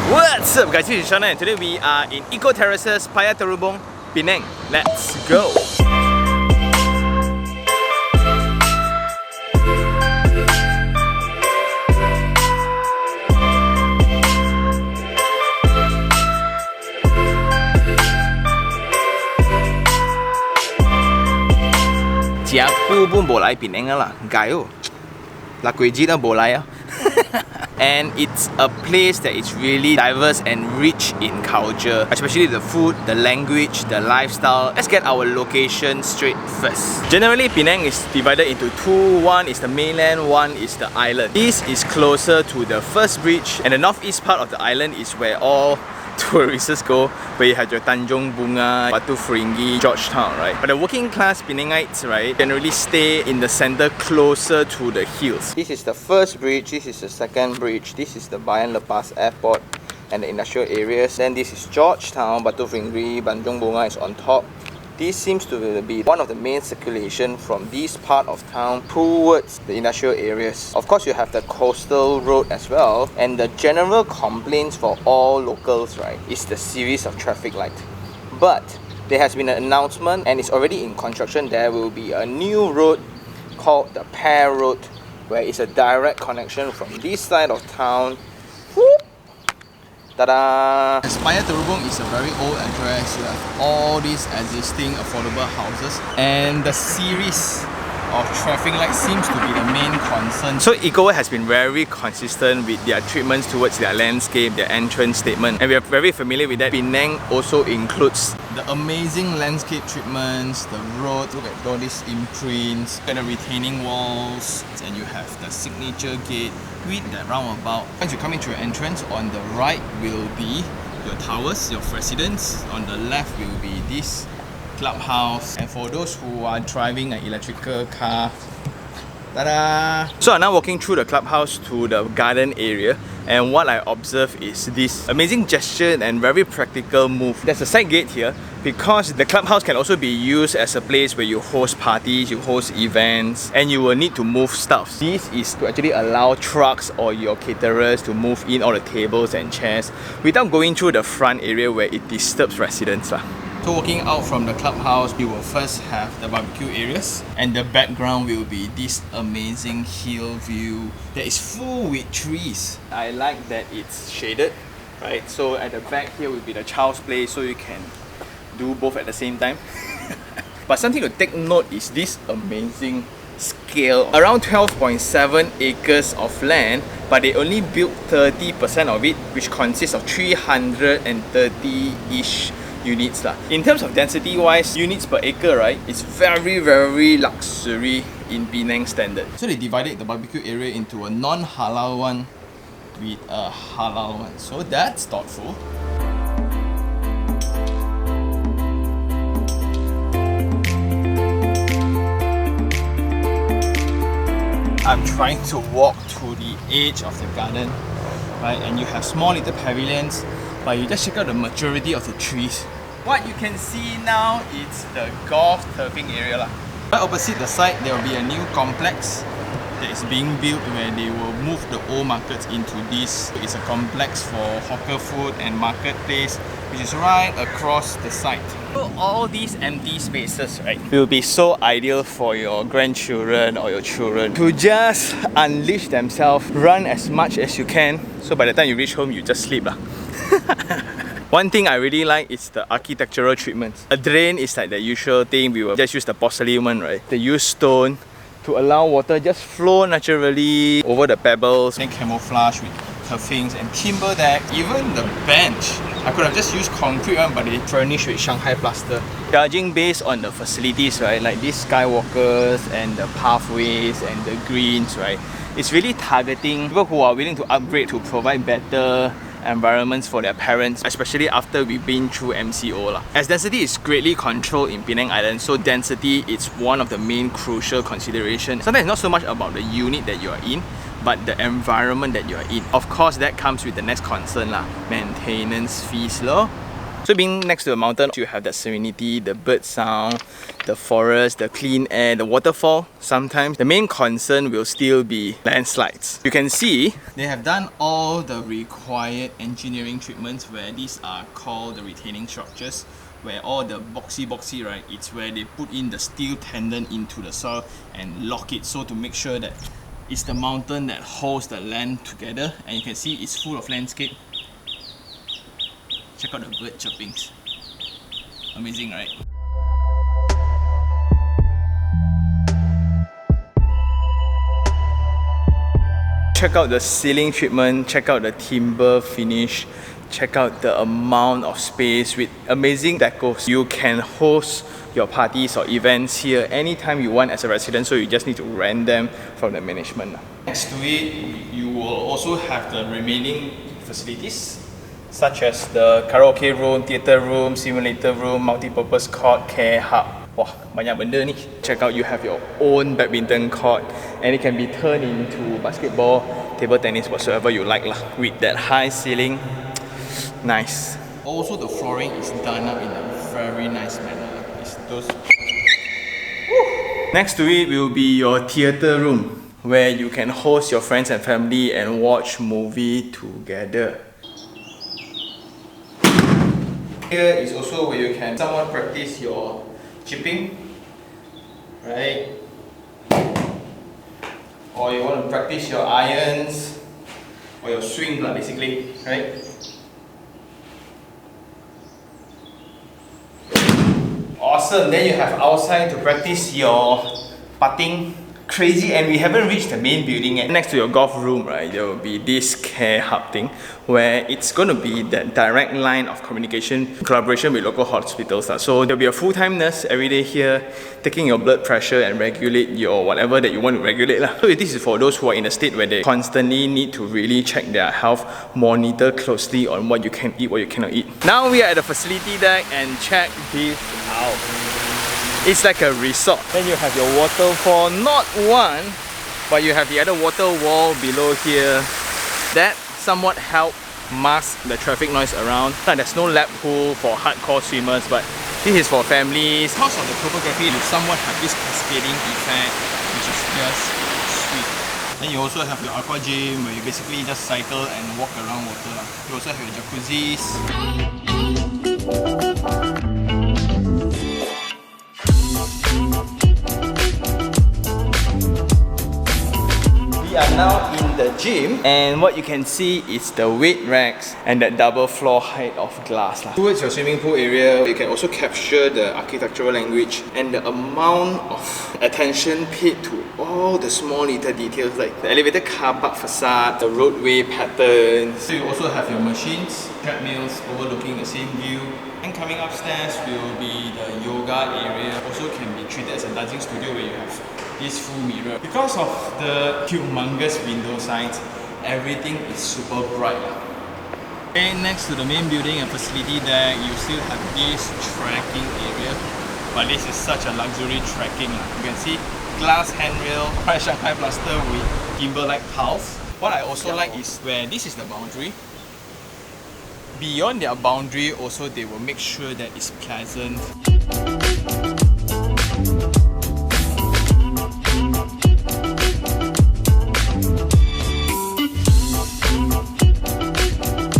What's up guys, this is Shana and today we are in Eco Terraces, Paya Terubong, Penang. Let's go! Siapa pun boleh Penang lah, gayo. La kuih jita boleh. And it's a place that is really diverse and rich in culture, especially the food, the language, the lifestyle. Let's get our location straight first. Generally, Penang is divided into two. One is the mainland, one is the island. This is closer to the first bridge, and the northeast part of the island is where all tourists go, where you have your Tanjung Bunga, Batu Ferringhi, Georgetown, right? But the working class Penangites, right, generally stay in the center closer to the hills. This is the first bridge, this is the second bridge, this is the Bayan Lepas Airport and the industrial areas. Then this is Georgetown, Batu Ferringhi, Tanjung Bunga is on top. This seems to be one of the main circulation from this part of town towards the industrial areas. Of course, you have the coastal road as well, and the general complaints for all locals, right, is the series of traffic light. But there has been an announcement and it's already in construction. There will be a new road called the Pear Road, where it's a direct connection from this side of town. Whoop. Ta-da! Paya Terubong is a very old address. You have all these existing affordable houses, and the series of traffic lights seems to be the main concern. So Eco has been very consistent with their treatments towards their landscape, their entrance statement, and we are very familiar with that. Penang also includes the amazing landscape treatments, the road, look at all these imprints, and the retaining walls, and you have the signature gate with the roundabout. Once you come into your entrance, on the right will be your towers, your residence. On the left will be this Clubhouse, and for those who are driving an electrical car, ta-da! So I'm now walking through the Clubhouse to the garden area, and what I observe is this amazing gesture and very practical move. There's a side gate here because the Clubhouse can also be used as a place where you host parties, you host events, and you will need to move stuff. This is to actually allow trucks or your caterers to move in all the tables and chairs without going through the front area where it disturbs residents. So walking out from the Clubhouse, you will first have the barbecue areas, and the background will be this amazing hill view that is full with trees. I like that it's shaded, right? So at the back here will be the child's play, so you can do both at the same time. But something to take note is this amazing scale. Around 12.7 acres of land, but they only built 30% of it, which consists of 330-ish units. In terms of density wise, units per acre, right, it's very luxury in Penang standard. So they divided the barbecue area into a non-halal one with a halal one. So that's thoughtful. I'm trying to walk to the edge of the garden, right, and you have small little pavilions, but you just check out the maturity of the trees. What you can see now is the golf turfing area. Right opposite the site, there will be a new complex that is being built where they will move the old markets into this. It's a complex for hawker food and marketplace, which is right across the site. So all these empty spaces, right, will be so ideal for your grandchildren or your children to just unleash themselves, run as much as you can. So by the time you reach home, you just sleep. One thing I really like is the architectural treatments. A drain is like the usual thing. We will just use the porcelain one, right? They use stone to allow water just flow naturally over the pebbles. And camouflage with turfings and timber deck. Even the bench, I could have just used concrete one, but they furnished with Shanghai plaster. Judging based on the facilities, right, like these skywalkers and the pathways and the greens, right, it's really targeting people who are willing to upgrade to provide better environments for their parents, especially after we've been through MCO. As density is greatly controlled in Penang Island, so density is one of the main crucial considerations. Sometimes it's not so much about the unit that you are in, but the environment that you are in. Of course, that comes with the next concern, maintenance fees. So being next to a mountain, you have that serenity, the bird sound, the forest, the clean air, the waterfall. Sometimes the main concern will still be landslides. You can see they have done all the required engineering treatments where these are called the retaining structures, where all the boxy, right, it's where they put in the steel tendon into the soil and lock it, so to make sure that it's the mountain that holds the land together. And you can see it's full of landscape. Check out the bird chirpings. Amazing, right? Check out the ceiling treatment, check out the timber finish, check out the amount of space with amazing decors. You can host your parties or events here anytime you want as a resident, so you just need to rent them from the management. Next to it, you will also have the remaining facilities such as the karaoke room, theatre room, simulator room, multi-purpose court, CareHub. Wah, banyak benda ni. Check out, you have your own badminton court and it can be turned into basketball, table tennis, whatsoever you like lah. With that high ceiling, nice. Also, the flooring is done up in a very nice manner. It's those. Next to it will be your theatre room, where you can host your friends and family and watch movie together. Here is also where you can somewhat practice your chipping, right? Or you want to practice your irons or your swing basically, right? Awesome, then you have outside to practice your putting. Crazy, and we haven't reached the main building yet. Next to your golf room, right, there will be this CareHub thing where it's going to be that direct line of communication, collaboration with local hospitals. So there'll be a full-time nurse every day here taking your blood pressure and regulate your whatever that you want to regulate. So this is for those who are in a state where they constantly need to really check their health, monitor closely on what you can eat, what you cannot eat. Now we are at the facility deck and check this out. It's like a resort. Then you have your waterfall, not one, but you have the other water wall below here. That somewhat help mask the traffic noise around. There's no lap pool for hardcore swimmers, but this is for families. Because of the topography, you somewhat have this cascading effect, which is just sweet. Then you also have your aqua gym, where you basically just cycle and walk around water. You also have your jacuzzis. We are now in the gym, and what you can see is the weight racks and that double floor height of glass. Towards your swimming pool area, you can also capture the architectural language and the amount of attention paid to all the small little details like the elevated car park facade, the roadway patterns. So you also have your machines, treadmills overlooking the same view. And coming upstairs will be the yoga area. Also can be treated as a dancing studio where you have this full mirror. Because of the humongous window sides, everything is super bright. Okay, next to the main building and facility deck, you still have this trekking area. But this is such a luxury trekking. You can see glass handrail, Shanghai plaster with timber-like tiles. What I also like is where this is the boundary. Beyond their boundary, also they will make sure that it's pleasant.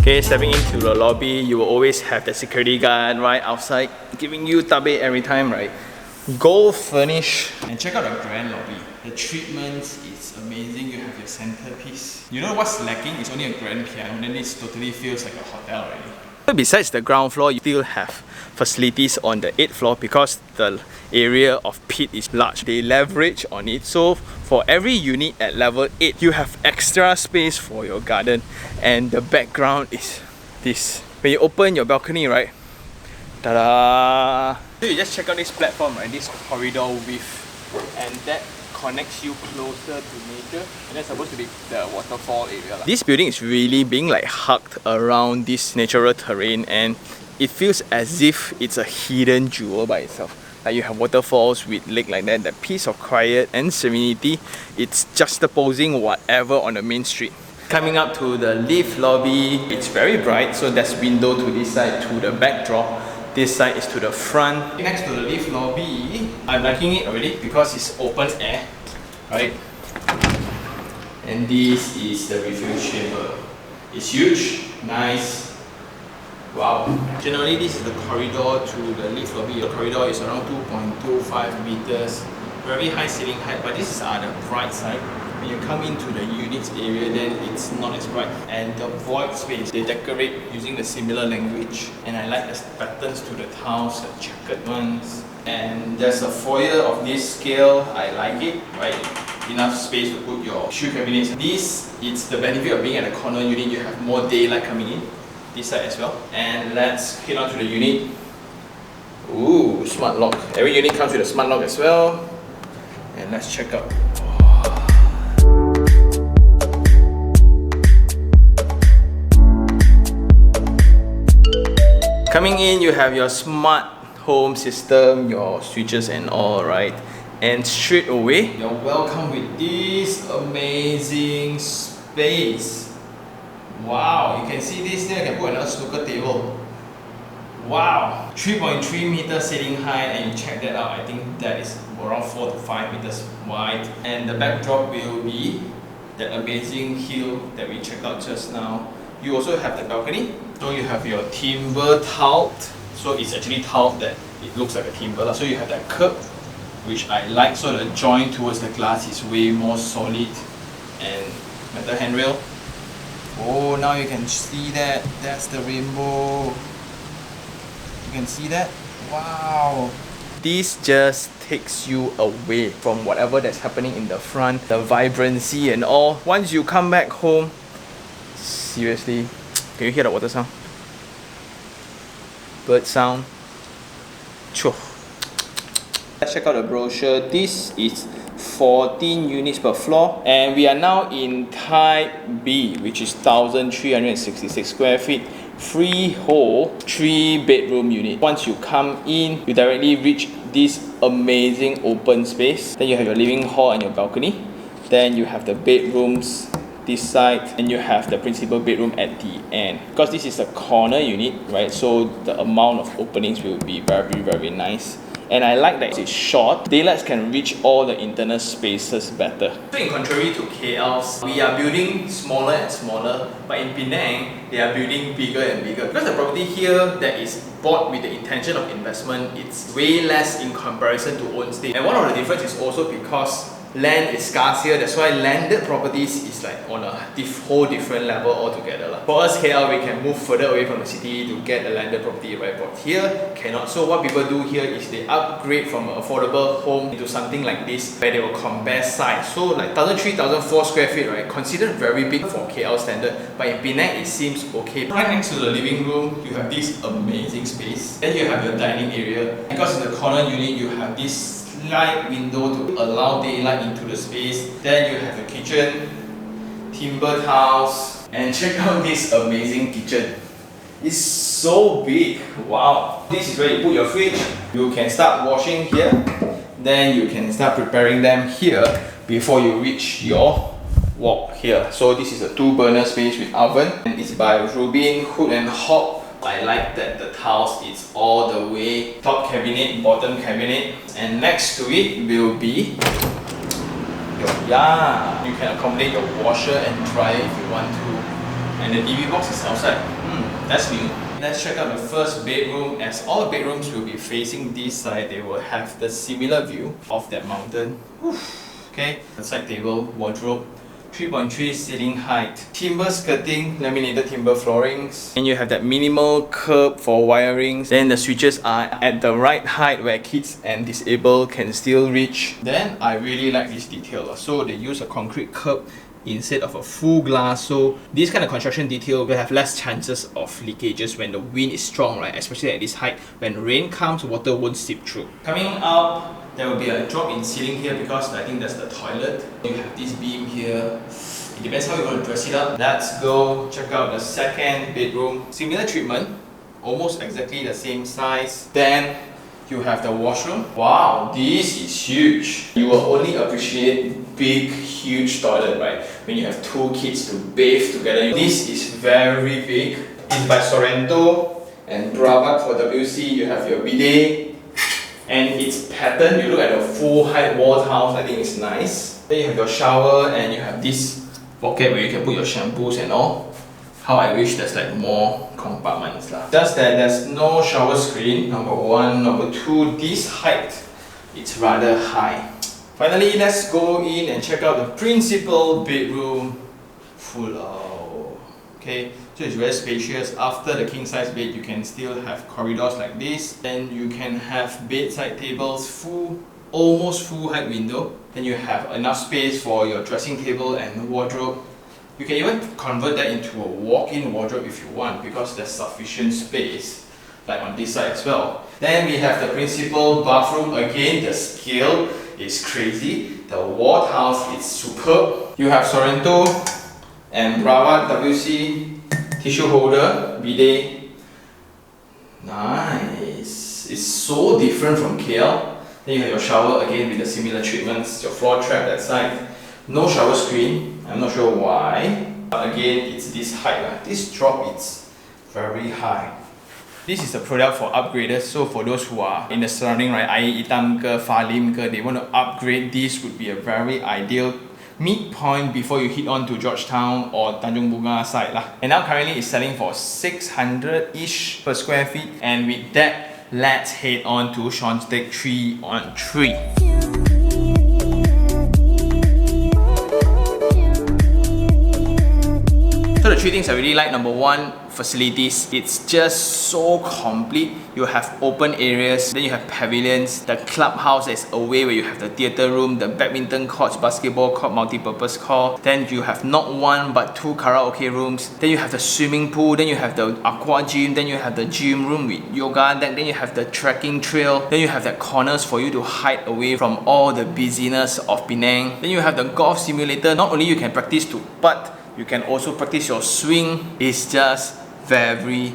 Okay, stepping into the lobby, you will always have the security guard right outside giving you tabe every time, right? Gold furnish. And check out the grand lobby. The treatments is amazing. You have your centerpiece. You know what's lacking? It's only a grand piano, then it totally feels like a hotel already. Besides the ground floor, you still have facilities on the 8th floor because the area of pit is large. They leverage on it. So for every unit at level 8, you have extra space for your garden. And the background is this. When you open your balcony, right? Ta-da! So you just check out this platform, right? This corridor width. And that connects you closer to nature, and that's supposed to be the waterfall area. This building is really being like hugged around this natural terrain, and it feels as if it's a hidden jewel by itself. Like you have waterfalls with lake like that peace of quiet and serenity. It's juxtaposing whatever on the main street. Coming up to the lift lobby, it's very bright, so there's window to this side to the backdrop. This side is to the front. Next to the lift lobby, I'm liking it already because it's open air, right? And this is the refill chamber. It's huge, nice. Wow. Generally, this is the corridor to the lift lobby. The corridor is around 2.25 meters. Very high ceiling height, but this is on the bright side. When you come into the units area, then it's not as bright. And the void space, they decorate using the similar language. And I like the patterns to the tiles, the checkered ones. And there's a foyer of this scale. I like it, right? Enough space to put your shoe cabinets. This is the benefit of being at a corner unit. You have more daylight coming in. This side as well. And let's head on to the unit. Ooh, smart lock. Every unit comes with a smart lock as well. And let's check out. Coming in, you have your smart home system, your switches and all, right? And straight away, you're welcome with this amazing space. Wow, you can see this there, you can put another snooker table. Wow, 3.3 meter ceiling height, and you check that out, I think that is around 4 to 5 meters wide. And the backdrop will be that amazing hill that we checked out just now. You also have the balcony, so you have your timber tiled. So it's actually tiled that it looks like a timber. So you have that curb, which I like. So the joint towards the glass is way more solid, and metal handrail. Oh, now you can see that. That's the rainbow. You can see that? Wow. This just takes you away from whatever that's happening in the front, the vibrancy and all. Once you come back home, seriously, can you hear the water sound? Bird sound. Choo. Let's check out the brochure. This is 14 units per floor, and we are now in Type B, which is 1,366 square feet. Freehold 3-bedroom unit. Once you come in, you directly reach this amazing open space. Then you have your living hall and your balcony. Then you have the bedrooms this side, and you have the principal bedroom at the end. Because this is a corner unit, right? So the amount of openings will be very, very nice. And I like that it's short. Daylights can reach all the internal spaces better. So in contrary to KL's, we are building smaller and smaller, but in Penang, they are building bigger and bigger. Because the property here that is bought with the intention of investment, it's way less in comparison to own estate. And one of the differences is also because land is scarce here, that's why landed properties is like on a whole different level altogether. For us KL, we can move further away from the city to get a landed property, right? But here, cannot. So what people do here is they upgrade from an affordable home into something like this, where they will compare size. So like 1,300-1,400 square feet, right? Considered very big for KL standard, but in Penang it seems okay. Right next to the living room, you have this amazing space. Then you have your dining area. Because in the corner unit, you have this light window to allow daylight into the space. Then you have the kitchen, timber tiles, and check out this amazing kitchen. It's so big, wow. This is where you put your fridge. You can start washing here, then you can start preparing them here before you reach your wok here. So this is a 2-burner space with oven, and it's by Rubin Hood and Hob. I like that the tiles is all the way top cabinet, bottom cabinet, and next to it will be your you can accommodate your washer and dryer if you want to, and the TV box is outside. That's new. Let's check out the first bedroom. As all bedrooms will be facing this side, they will have the similar view of that mountain. Okay, the side table, wardrobe, 3.3 ceiling height, timber skirting, laminated timber floorings, and you have that minimal curb for wirings. Then the switches are at the right height where kids and disabled can still reach. Then I really like this detail. So they use a concrete curb instead of a full glass, so this kind of construction detail will have less chances of leakages when the wind is strong, right? Especially at this height. When rain comes, water won't seep through. Coming up, there will be a drop in ceiling here because I think that's the toilet. You have this beam here. It depends how you want to dress it up. Let's go check out the second bedroom. Similar treatment, almost exactly the same size. Then you have the washroom. Wow, this is huge. You will only appreciate big, huge toilet, right? when you have two kids to bathe together. This is very big. It's by Sorrento and Brabant for WC. You have your bidet and its pattern. You look at the full height wall tiles, I think it's nice. Then you have your shower and you have this pocket where you can put your shampoos and all. How I wish there's like more compartments lah. Just that there's no shower screen, number one. Number two, this height, it's rather high. Finally, let's go in and check out the principal bedroom. Full of, okay, so it's very spacious. After the king size bed, you can still have corridors like this. Then you can have bedside tables, almost full height window. Then you have enough space for your dressing table and wardrobe. You can even convert that into a walk-in wardrobe if you want, because there's sufficient space, like on this side as well. Then we have the principal bathroom. Again, the scale is crazy. The wall tiles is superb. You have Sorrento and Brava WC, tissue holder, bidet. Nice. It's so different from KL. Then you have your shower again with the similar treatments. Your floor trap that side. No shower screen. I'm not sure why. But again, it's this height. This drop is very high. This is a product for upgraders. So for those who are in the surrounding, right, Air Itam ke, Falim ke, they want to upgrade. This would be a very ideal midpoint before you hit on to Georgetown or Tanjung Bunga side lah. And now currently it's selling for 600-ish per square feet. And with that, let's head on to Sean's Take 3 on 3. So the three things I really like, number one, facilities. It's just so complete. You have open areas, then you have pavilions, the clubhouse is away where you have the theatre room, the badminton courts, basketball court, multi-purpose court. Then you have not one but two karaoke rooms. Then you have the swimming pool, then you have the aqua gym, then you have the gym room with yoga deck, then you have the trekking trail, then you have the corners for you to hide away from all the busyness of Penang. Then you have the golf simulator. Not only you can practice to putt, you can also practice your swing. It's just very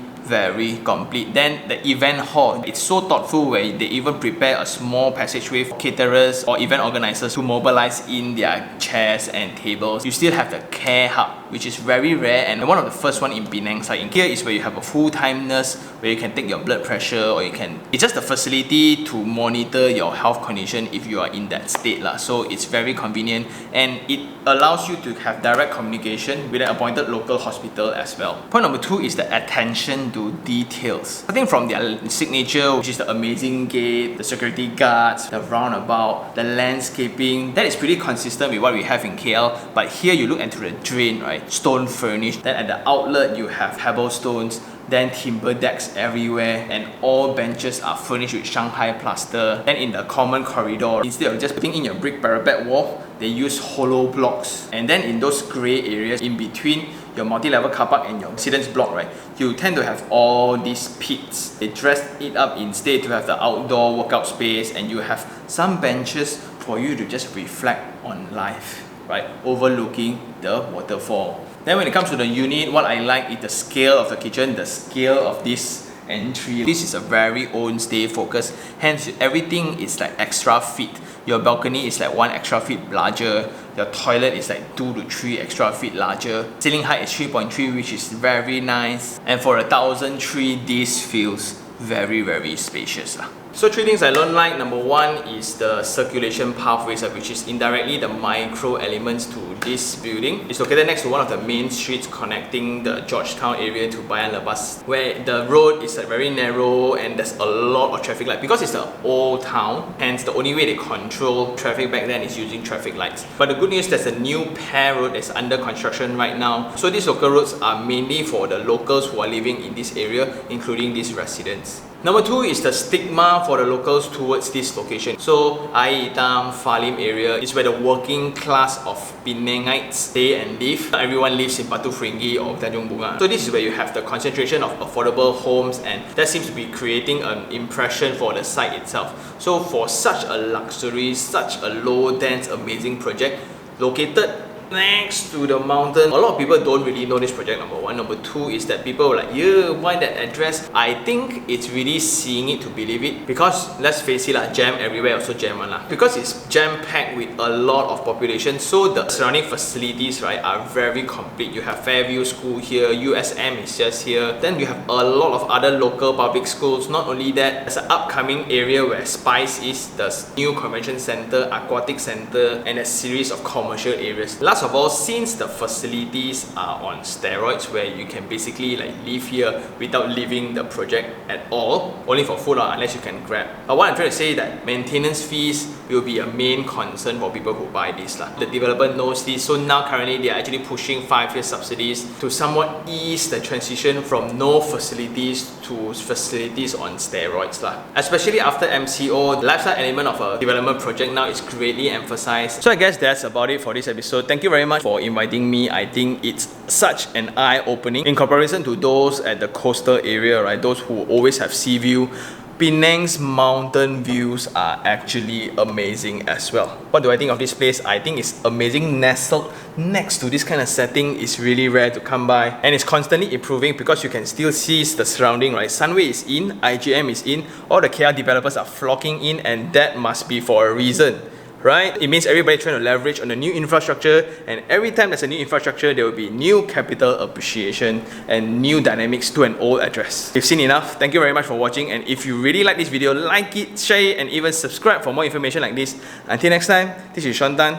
complete. Then the event hall, it's so thoughtful where they even prepare a small passageway for caterers or event organizers to mobilize in their chairs and tables. You still have the CareHub, which is very rare and one of the first one in Penang side. In here is where you have a full-time nurse where you can take your blood pressure, or you can, it's just a facility to monitor your health condition if you are in that state lah. So it's very convenient and it allows you to have direct communication with an appointed local hospital as well. Point number two is the attention to details. I think from their signature, which is the amazing gate, the security guards, the roundabout, the landscaping, that is pretty consistent with what we have in KL. But here you look into the drain, right? Stone furnished. Then at the outlet you have pebble stones, then timber decks everywhere, and all benches are furnished with Shanghai plaster. Then in the common corridor, instead of just putting in your brick parapet wall, they use hollow blocks. And then in those grey areas in between your multi-level car park and your residence block, right, you tend to have all these pits. They dressed it up instead to have the outdoor workout space, and you have some benches for you to just reflect on life, right, overlooking the waterfall. Then when it comes to the unit, what I like is the scale of the kitchen, the scale of this entry. This is a very own stay focus, hence everything is like extra feet. Your balcony is like 1 extra feet larger. Your toilet is like 2 to 3 extra feet larger. Ceiling height is 3.3, which is very nice. And for 1,003, this feels very spacious lah. So three things I don't like. Number one is the circulation pathways, which is indirectly the micro elements to this building. It's located next to one of the main streets connecting the Georgetown area to Bayan Lepas, where the road is very narrow and there's a lot of traffic light. Because it's the old town, hence the only way they control traffic back then is using traffic lights. But the good news, there's a new pair road that's under construction right now. So these local roads are mainly for the locals who are living in this area, including these residents. Number two is the stigma for the locals towards this location. So Air Hitam, Falim area is where the working class of Penangites stay and live. Not everyone lives in Batu Ferringhi or Tanjung Bunga. So this is where you have the concentration of affordable homes, and that seems to be creating an impression for the site itself. So for such a luxury, such a low dense amazing project located next to the mountain. A lot of people don't really know this project, number one. Number two is that people are like, yeah, why that address? I think it's really seeing it to believe it, because let's face it, jam everywhere also jam one. Because it's jam-packed with a lot of population, so the surrounding facilities, right, are very complete. You have Fairview School here, USM is just here. Then you have a lot of other local public schools. Not only that, there's an upcoming area where Spice is, the new convention center, aquatic center, and a series of commercial areas. Last of all, since the facilities are on steroids, where you can basically like live here without leaving the project at all, only for food unless you can grab. But what I'm trying to say is that maintenance fees will be a main concern for people who buy this. The developer knows this, so now currently they are actually pushing 5-year subsidies to somewhat ease the transition from no facilities to facilities on steroids. Especially after MCO, the lifestyle element of a development project now is greatly emphasized. So I guess that's about it for this episode. Thank you very much for inviting me. I think it's such an eye-opening in comparison to those at the coastal area, right? Those who always have sea view. Penang's mountain views are actually amazing as well. What do I think of this place? I think it's amazing. Nestled next to this kind of setting is really rare to come by, and it's constantly improving because you can still see the surrounding, right? Sunway is in, IGM is in, all the KL developers are flocking in, and that must be for a reason. Right? It means everybody trying to leverage on the new infrastructure, and every time there's a new infrastructure, there will be new capital appreciation and new dynamics to an old address. You've seen enough. Thank you very much for watching, and if you really like this video, like it, share it, and even subscribe for more information like this. Until next time, this is Sean Tan.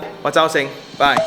Bye.